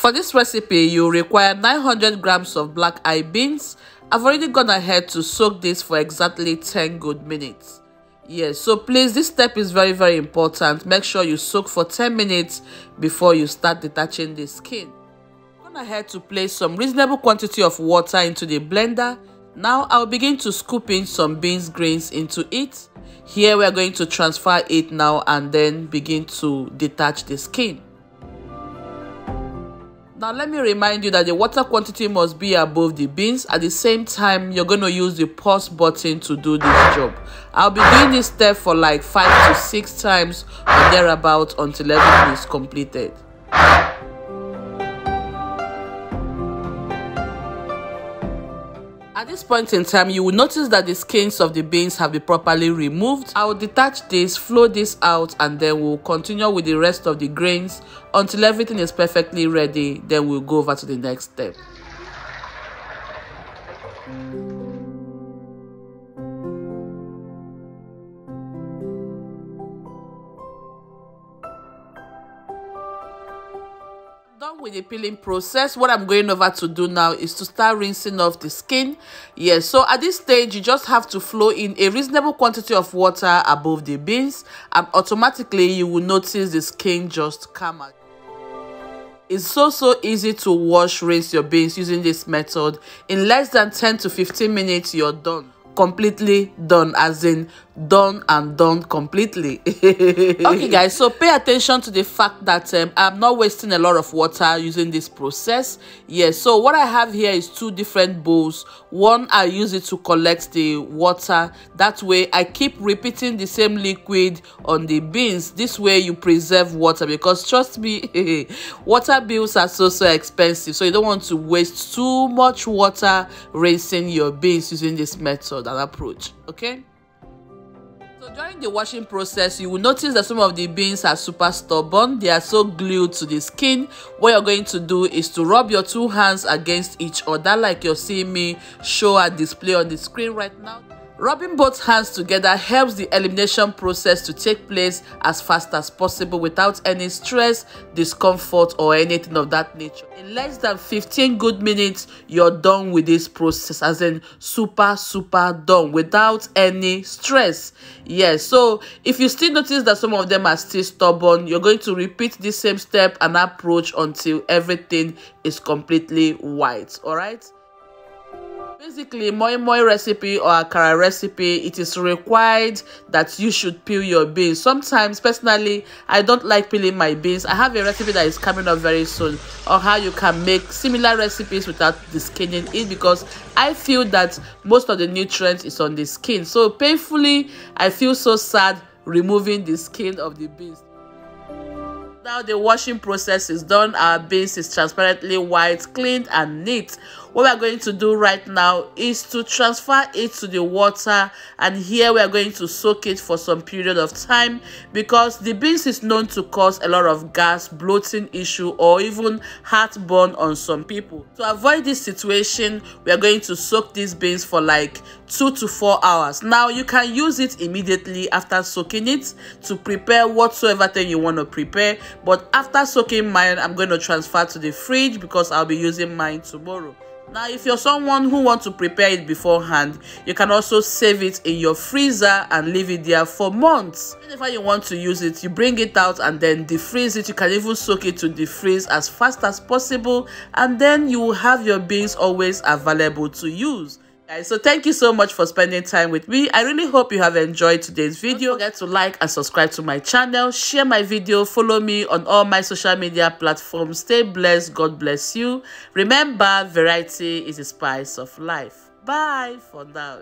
For this recipe, you require 900 grams of black eye beans. I've already gone ahead to soak this for exactly 10 good minutes. Yes, so please, this step is very important. Make sure you soak for 10 minutes before you start detaching the skin. I'm going ahead to place some reasonable quantity of water into the blender. Now I'll begin to scoop in some beans grains into it. Here we are going to transfer it now and then begin to detach the skin. Now let me remind you that the water quantity must be above the beans. At the same time, you're going to use the pause button to do this job. I'll be doing this step for like 5 to 6 times or thereabout until everything is completed. At this point in time, you will notice that the skins of the beans have been properly removed. I will detach this, flow this out, and then we'll continue with the rest of the grains until everything is perfectly ready. Then we'll go over to the next step. Done with the peeling process. What I'm going over to do now is to start rinsing off the skin. Yes, so at this stage you just have to flow in a reasonable quantity of water above the beans, and automatically you will notice the skin just come out. It's so easy to rinse your beans using this method. In less than 10 to 15 minutes you're done. Completely done, as in done and done completely. Okay guys, so pay attention to the fact that I'm not wasting a lot of water using this process. Yes, so what I have here is 2 different bowls. One, I use it to collect the water. That way I keep repeating the same liquid on the beans. This way you preserve water, because trust me, water bills are so expensive, so you don't want to waste too much water rinsing your beans using this method and approach. Okay, so during the washing process, you will notice that some of the beans are super stubborn. They are so glued to the skin. What you're going to do is to rub your 2 hands against each other, like you're seeing me show and display on the screen right now. Rubbing both hands together helps the elimination process to take place as fast as possible without any stress, discomfort, or anything of that nature. In less than 15 good minutes, you're done with this process, as in super done without any stress. Yes, so if you still notice that some of them are still stubborn, you're going to repeat the same step and approach until everything is completely white. All right. Basically, Moi-Moi recipe or Akara recipe, it is required that you should peel your beans. Sometimes, personally, I don't like peeling my beans. I have a recipe that is coming up very soon on how you can make similar recipes without the skinning it, because I feel that most of the nutrients is on the skin. So painfully, I feel so sad removing the skin of the beans. Now the washing process is done. Our beans is transparently white, clean and neat. What we are going to do right now is to transfer it to the water, and here we are going to soak it for some period of time, because the beans is known to cause a lot of gas, bloating issue, or even heartburn on some people. To avoid this situation, we are going to soak these beans for like 2 to 4 hours. Now you can use it immediately after soaking it to prepare whatsoever thing you want to prepare, but after soaking mine, I'm going to transfer to the fridge because I'll be using mine tomorrow. Now, if you're someone who wants to prepare it beforehand, you can also save it in your freezer and leave it there for months. Whenever you want to use it, you bring it out and then defreeze it. You can even soak it to defreeze as fast as possible, and then you will have your beans always available to use. Guys, so thank you so much for spending time with me. I really hope you have enjoyed today's video. Don't forget to like and subscribe to my channel, share my video, follow me on all my social media platforms. Stay blessed. God bless you. Remember, variety is the spice of life. Bye for now.